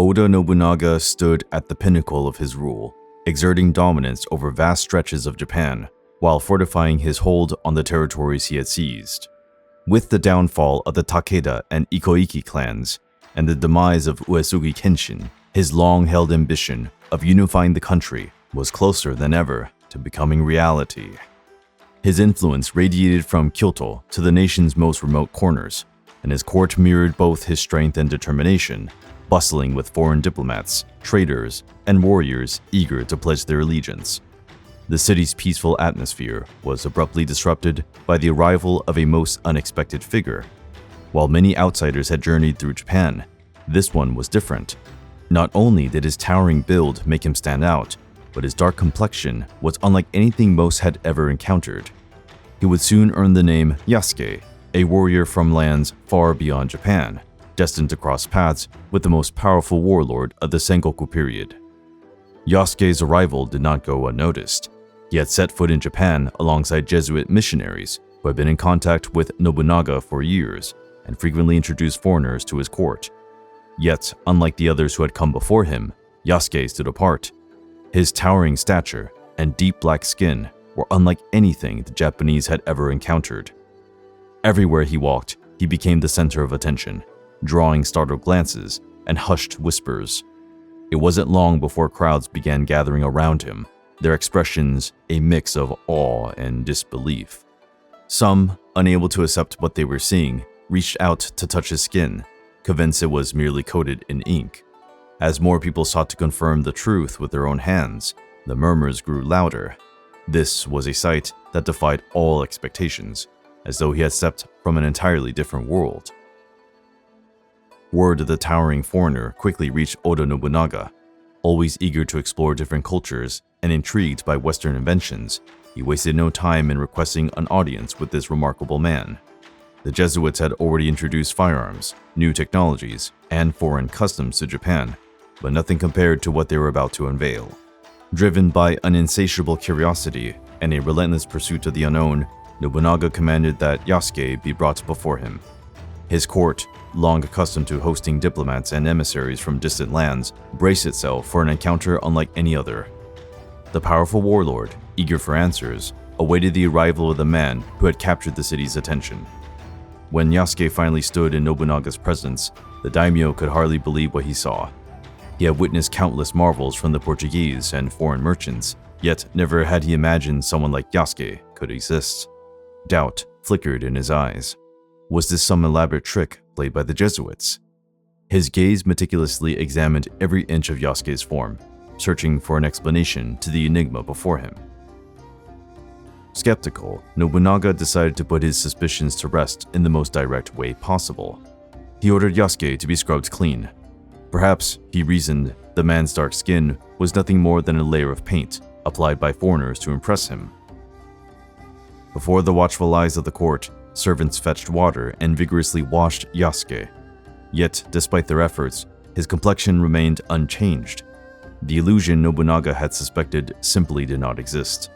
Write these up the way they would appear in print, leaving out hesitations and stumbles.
Oda Nobunaga stood at the pinnacle of his rule, exerting dominance over vast stretches of Japan, while fortifying his hold on the territories he had seized. With the downfall of the Takeda and Ikoiki clans, and the demise of Uesugi Kenshin, his long-held ambition of unifying the country was closer than ever to becoming reality. His influence radiated from Kyoto to the nation's most remote corners, and his court mirrored both his strength and determination, bustling with foreign diplomats, traders, and warriors eager to pledge their allegiance. The city's peaceful atmosphere was abruptly disrupted by the arrival of a most unexpected figure. While many outsiders had journeyed through Japan, this one was different. Not only did his towering build make him stand out, but his dark complexion was unlike anything most had ever encountered. He would soon earn the name Yasuke, a warrior from lands far beyond Japan, destined to cross paths with the most powerful warlord of the Sengoku period. Yasuke's arrival did not go unnoticed. He had set foot in Japan alongside Jesuit missionaries who had been in contact with Nobunaga for years and frequently introduced foreigners to his court. Yet, unlike the others who had come before him, Yasuke stood apart. His towering stature and deep black skin were unlike anything the Japanese had ever encountered. Everywhere he walked, he became the center of attention, drawing startled glances and hushed whispers. It wasn't long before crowds began gathering around him, their expressions a mix of awe and disbelief. Some, unable to accept what they were seeing, reached out to touch his skin, convinced it was merely coated in ink. As more people sought to confirm the truth with their own hands, the murmurs grew louder. This was a sight that defied all expectations, as though he had stepped from an entirely different world. Word of the towering foreigner quickly reached Oda Nobunaga. Always eager to explore different cultures and intrigued by Western inventions, he wasted no time in requesting an audience with this remarkable man. The Jesuits had already introduced firearms, new technologies, and foreign customs to Japan, but nothing compared to what they were about to unveil. Driven by an insatiable curiosity and a relentless pursuit of the unknown, Nobunaga commanded that Yasuke be brought before him. His court, long accustomed to hosting diplomats and emissaries from distant lands, braced itself for an encounter unlike any other. The powerful warlord, eager for answers, awaited the arrival of the man who had captured the city's attention. When Yasuke finally stood in Nobunaga's presence, the daimyo could hardly believe what he saw. He had witnessed countless marvels from the Portuguese and foreign merchants, yet never had he imagined someone like Yasuke could exist. Doubt flickered in his eyes. Was this some elaborate trick played by the Jesuits? His gaze meticulously examined every inch of Yasuke's form, searching for an explanation to the enigma before him. Skeptical, Nobunaga decided to put his suspicions to rest in the most direct way possible. He ordered Yasuke to be scrubbed clean. Perhaps, he reasoned, the man's dark skin was nothing more than a layer of paint applied by foreigners to impress him. Before the watchful eyes of the court, servants fetched water and vigorously washed Yasuke. Yet, despite their efforts, his complexion remained unchanged. The illusion Nobunaga had suspected simply did not exist.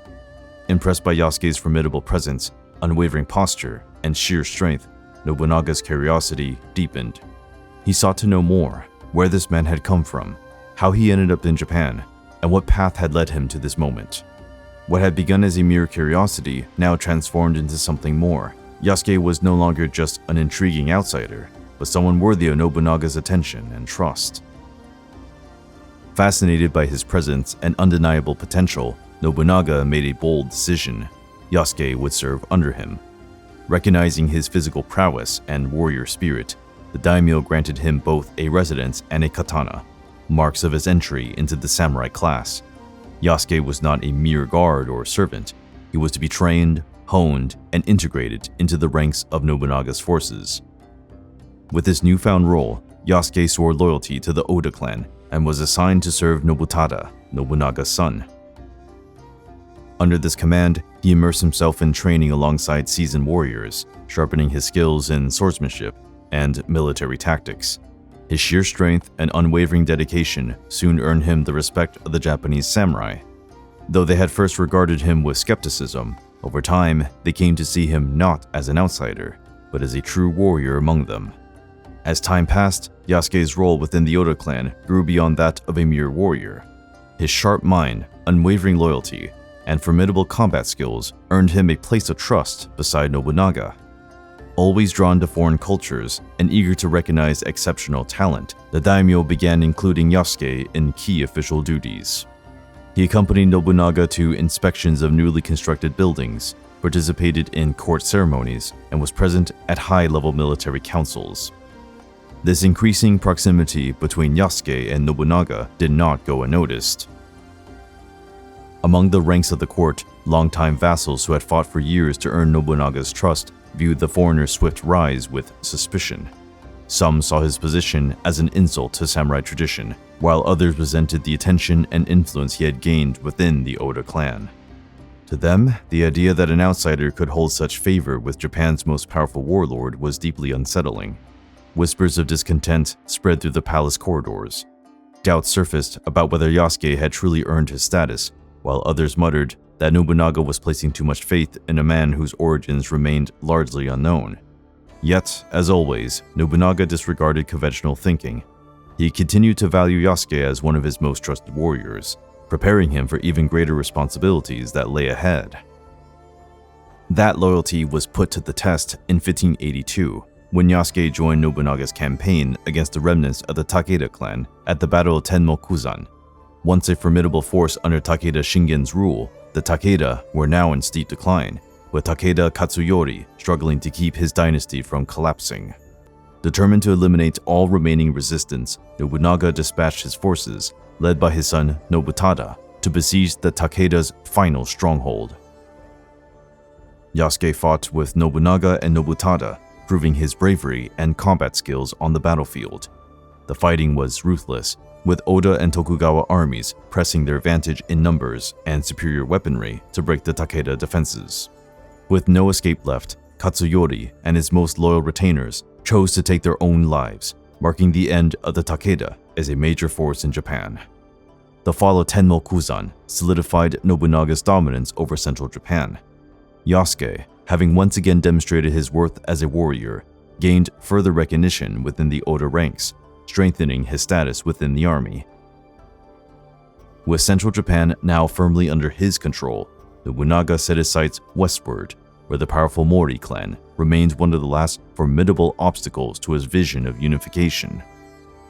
Impressed by Yasuke's formidable presence, unwavering posture, and sheer strength, Nobunaga's curiosity deepened. He sought to know more, where this man had come from, how he ended up in Japan, and what path had led him to this moment. What had begun as a mere curiosity now transformed into something more. Yasuke was no longer just an intriguing outsider, but someone worthy of Nobunaga's attention and trust. Fascinated by his presence and undeniable potential, Nobunaga made a bold decision. Yasuke would serve under him. Recognizing his physical prowess and warrior spirit, the daimyo granted him both a residence and a katana, marks of his entry into the samurai class. Yasuke was not a mere guard or servant. He was to be trained, honed, and integrated into the ranks of Nobunaga's forces. With this newfound role, Yasuke swore loyalty to the Oda clan and was assigned to serve Nobutada, Nobunaga's son. Under this command, he immersed himself in training alongside seasoned warriors, sharpening his skills in swordsmanship and military tactics. His sheer strength and unwavering dedication soon earned him the respect of the Japanese samurai. Though they had first regarded him with skepticism, over time they came to see him not as an outsider, but as a true warrior among them. As time passed, Yasuke's role within the Oda clan grew beyond that of a mere warrior. His sharp mind, unwavering loyalty, and formidable combat skills earned him a place of trust beside Nobunaga. Always drawn to foreign cultures and eager to recognize exceptional talent, the daimyo began including Yasuke in key official duties. He accompanied Nobunaga to inspections of newly constructed buildings, participated in court ceremonies, and was present at high-level military councils. This increasing proximity between Yasuke and Nobunaga did not go unnoticed. Among the ranks of the court, longtime vassals who had fought for years to earn Nobunaga's trust viewed the foreigner's swift rise with suspicion. Some saw his position as an insult to samurai tradition, while others resented the attention and influence he had gained within the Oda clan. To them, the idea that an outsider could hold such favor with Japan's most powerful warlord was deeply unsettling. Whispers of discontent spread through the palace corridors. Doubts surfaced about whether Yasuke had truly earned his status, while others muttered that Nobunaga was placing too much faith in a man whose origins remained largely unknown. Yet, as always, Nobunaga disregarded conventional thinking. He continued to value Yasuke as one of his most trusted warriors, preparing him for even greater responsibilities that lay ahead. That loyalty was put to the test in 1582, when Yasuke joined Nobunaga's campaign against the remnants of the Takeda clan at the Battle of Tenmokuzan. Once a formidable force under Takeda Shingen's rule, the Takeda were now in steep decline, with Takeda Katsuyori struggling to keep his dynasty from collapsing. Determined to eliminate all remaining resistance, Nobunaga dispatched his forces, led by his son Nobutada, to besiege the Takeda's final stronghold. Yasuke fought with Nobunaga and Nobutada, proving his bravery and combat skills on the battlefield. The fighting was ruthless, with Oda and Tokugawa armies pressing their advantage in numbers and superior weaponry to break the Takeda defenses. With no escape left, Katsuyori and his most loyal retainers chose to take their own lives, marking the end of the Takeda as a major force in Japan. The fall of Tenmokuzan solidified Nobunaga's dominance over central Japan. Yasuke, having once again demonstrated his worth as a warrior, gained further recognition within the Oda ranks, strengthening his status within the army. With central Japan now firmly under his control, Nobunaga set his sights westward, where the powerful Mōri clan remained one of the last formidable obstacles to his vision of unification.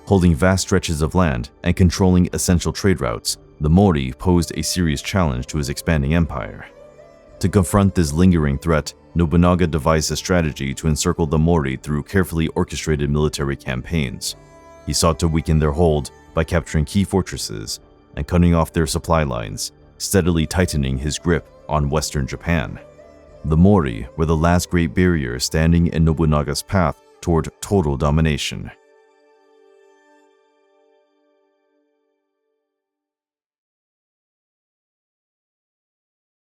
Holding vast stretches of land and controlling essential trade routes, the Mōri posed a serious challenge to his expanding empire. To confront this lingering threat, Nobunaga devised a strategy to encircle the Mōri through carefully orchestrated military campaigns. He sought to weaken their hold by capturing key fortresses and cutting off their supply lines, steadily tightening his grip on western Japan. The Mōri were the last great barrier standing in Nobunaga's path toward total domination.